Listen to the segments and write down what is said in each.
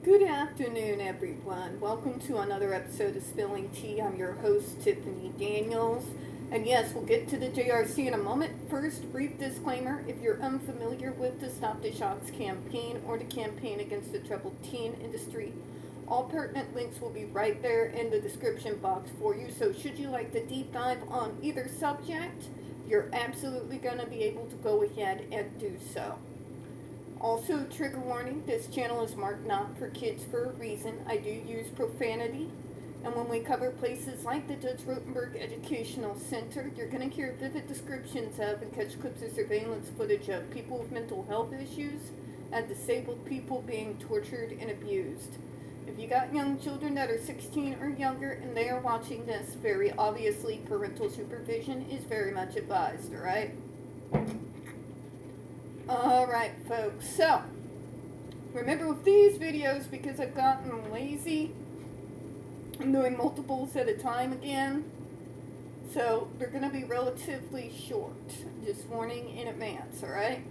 Good afternoon, everyone. Welcome to another episode of Spilling Tea. I'm your host, Tiffany Daniels. And yes, we'll get to the JRC in a moment. First, brief disclaimer. If you're unfamiliar with the Stop the Shocks campaign or the campaign against the troubled teen industry, all pertinent links will be right there in the description box for you. So should you like to deep dive on either subject, you're absolutely going to be able to go ahead and do so. Also, trigger warning, this channel is marked not for kids for a reason. I do use profanity, and when we cover places like the Judge Rotenberg Educational Center, you're going to hear vivid descriptions of and catch clips of surveillance footage of people with mental health issues and disabled people being tortured and abused. If you got young children that are 16 or younger and they are watching this, very obviously parental supervision is very much advised, alright? Alright, folks, so remember with these videos, because I've gotten lazy, I'm doing multiples at a time again, so they're going to be relatively short. Just warning in advance, alright?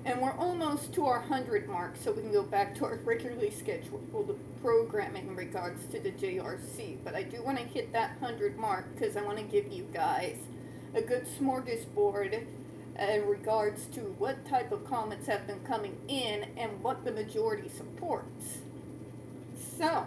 And we're almost to our 100 mark, so we can go back to our regularly scheduled programming in regards to the JRC. But I do want to hit that 100 mark because I want to give you guys a good smorgasbord in regards to what type of comments have been coming in and what the majority supports. So,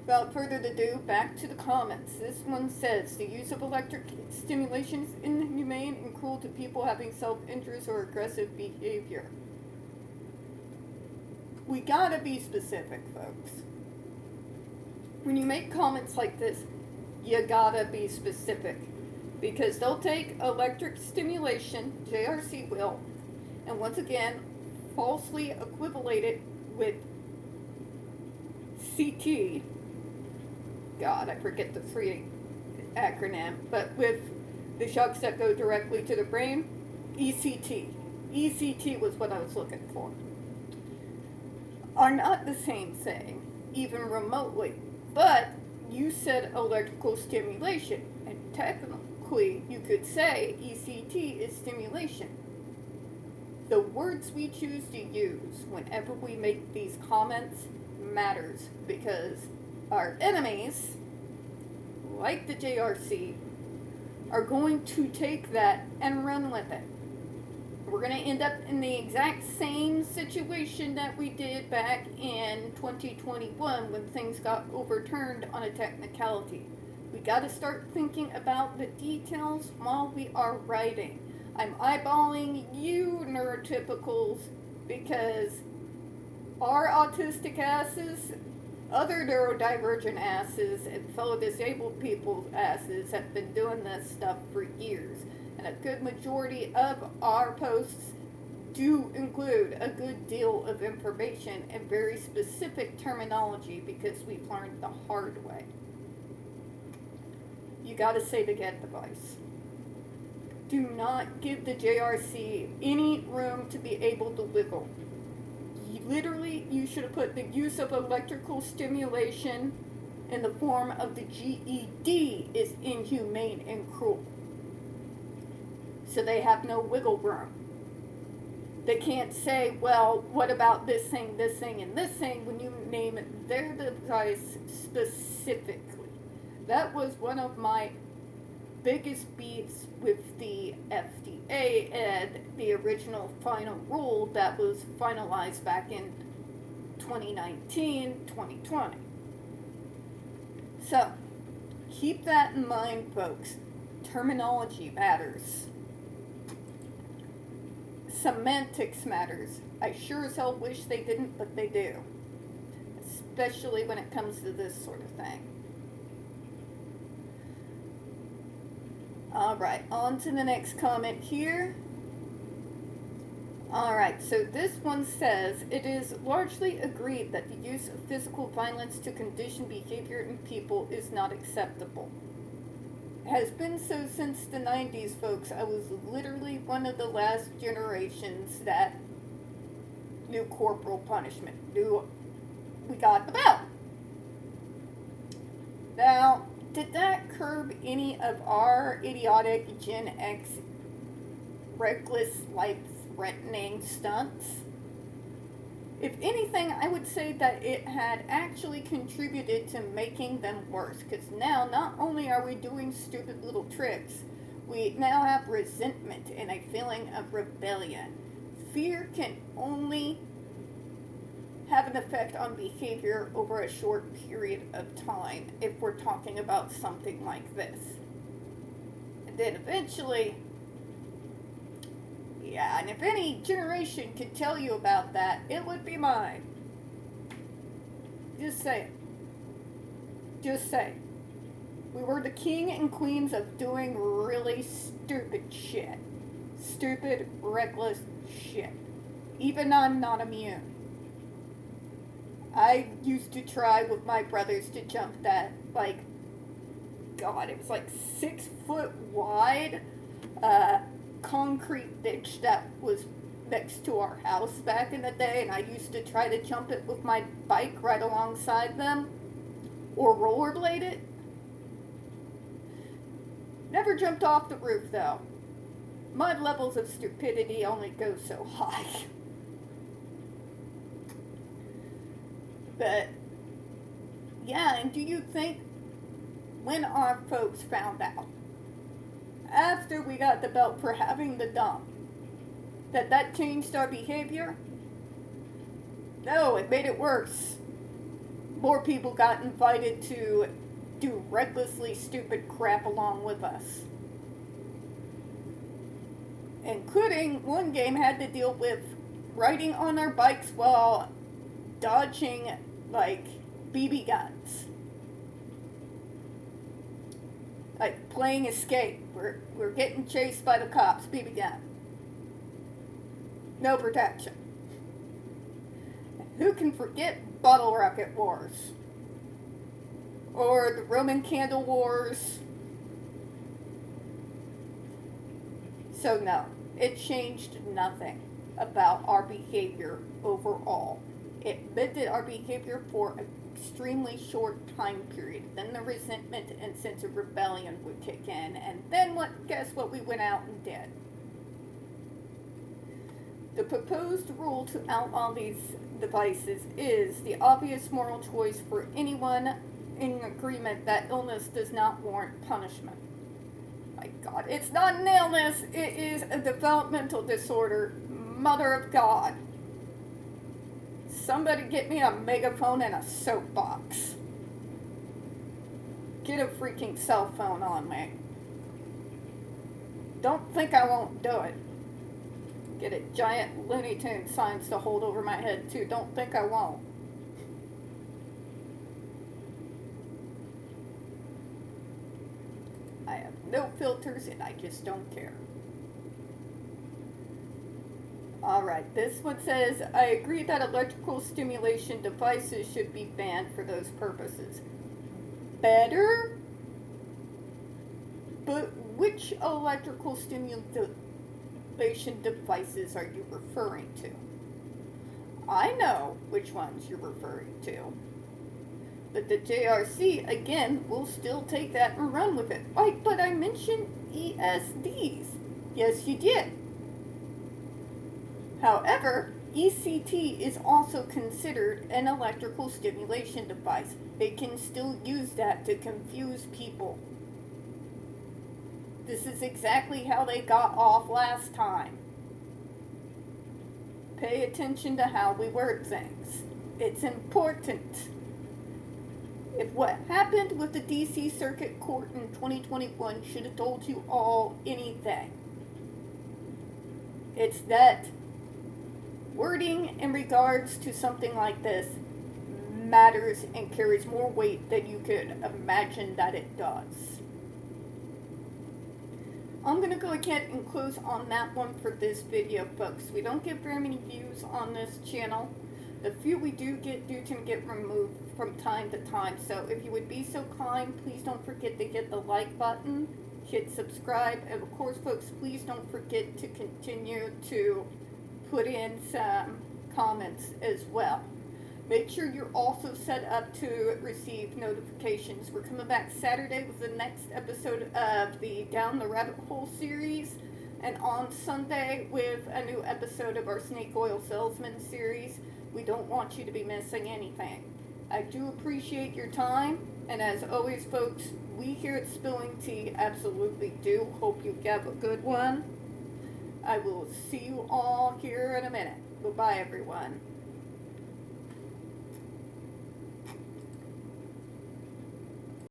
without further ado, back to the comments. This one says, the use of electric stimulation is inhumane and cruel to people having self-interest or aggressive behavior. We gotta be specific, folks. When you make comments like this, you gotta be specific. Because they'll take electric stimulation, JRC will, and once again, falsely equivalent it with CT. God, I forget the three acronym, but with the shocks that go directly to the brain, ECT. ECT was what I was looking for. Are not the same thing, even remotely. But you said electrical stimulation, and technically, you could say ECT is stimulation. The words we choose to use whenever we make these comments matters, because our enemies, like the JRC, are going to take that and run with it. We're going to end up in the exact same situation that we did back in 2021 when things got overturned on a technicality. We got to start thinking about the details while we are writing. I'm eyeballing you neurotypicals because our autistic asses, other neurodivergent asses, and fellow disabled people's asses have been doing this stuff for years. And a good majority of our posts do include a good deal of information and very specific terminology because we've learned the hard way. You gotta say the GED device. Do not give the JRC any room to be able to wiggle. Literally, you should have put the use of electrical stimulation in the form of the GED is inhumane and cruel. So they have no wiggle room. They can't say, well, what about this thing, and this thing when you name their device specifically. That was one of my biggest beefs with the FDA and the original final rule that was finalized back in 2019, 2020. So, keep that in mind, folks. Terminology matters. Semantics matters. I sure as hell wish they didn't, but they do. Especially when it comes to this sort of thing. Alright, on to the next comment here. Alright, so this one says, it is largely agreed that the use of physical violence to condition behavior in people is not acceptable. It has been so since the 90s, folks. I was literally one of the last generations that knew corporal punishment, knew we got the belt. Now, did that curb any of our idiotic Gen X reckless, life-threatening stunts? If anything, I would say that it had actually contributed to making them worse. Because now, not only are we doing stupid little tricks, we now have resentment and a feeling of rebellion. Fear can only have an effect on behavior over a short period of time if we're talking about something like this. And then eventually, yeah, and if any generation could tell you about that, it would be mine. Just say it. Just say it. We were the king and queens of doing really stupid shit. Stupid, reckless shit. Even I'm not immune. I used to try with my brothers to jump that, like, God, it was like 6 foot wide, concrete ditch that was next to our house back in the day, and I used to try to jump it with my bike right alongside them, or rollerblade it. Never jumped off the roof, though. My levels of stupidity only go so high. But, yeah, and do you think when our folks found out, after we got the belt for having the dump, that changed our behavior? No, it made it worse. More people got invited to do recklessly stupid crap along with us. Including one game had to deal with riding on our bikes while dodging, like, BB guns. Like, playing escape. We're getting chased by the cops, BB gun. No protection. Who can forget bottle rocket wars? Or the Roman candle wars? So no, it changed nothing about our behavior overall. It limited our behavior for an extremely short time period. Then the resentment and sense of rebellion would kick in, and then guess what we went out and did? The proposed rule to outlaw these devices is the obvious moral choice for anyone in agreement that illness does not warrant punishment. My God, it's not an illness, it is a developmental disorder. Mother of God. Somebody get me a megaphone and a soapbox. Get a freaking cell phone on me. Don't think I won't do it. Get a giant Looney Tunes signs to hold over my head too. Don't think I won't. I have no filters and I just don't care. Alright, this one says, I agree that electrical stimulation devices should be banned for those purposes. Better? But which electrical stimulation devices are you referring to? I know which ones you're referring to. But the JRC, again, will still take that and run with it. Right, but I mentioned ESDs. Yes, you did. However, ECT is also considered an electrical stimulation device. They can still use that to confuse people. This is exactly how they got off last time. Pay attention to how we word things. It's important. If what happened with the DC Circuit Court in 2021 should have told you all anything, it's that wording in regards to something like this matters and carries more weight than you could imagine that it does. I'm going to go ahead and close on that one for this video, folks. We don't get very many views on this channel. The few we do tend to get removed from time to time. So if you would be so kind, please don't forget to hit the like button, hit subscribe, and of course, folks, please don't forget to continue to put in some comments as well. Make sure you're also set up to receive notifications. We're coming back Saturday with the next episode of the Down the Rabbit Hole series. and on Sunday with a new episode of our Snake Oil Salesman series. We don't want you to be missing anything. I do appreciate your time, and as always, folks, we here at Spilling Tea absolutely do hope you have a good one. I will see you all here in a minute. Goodbye, everyone.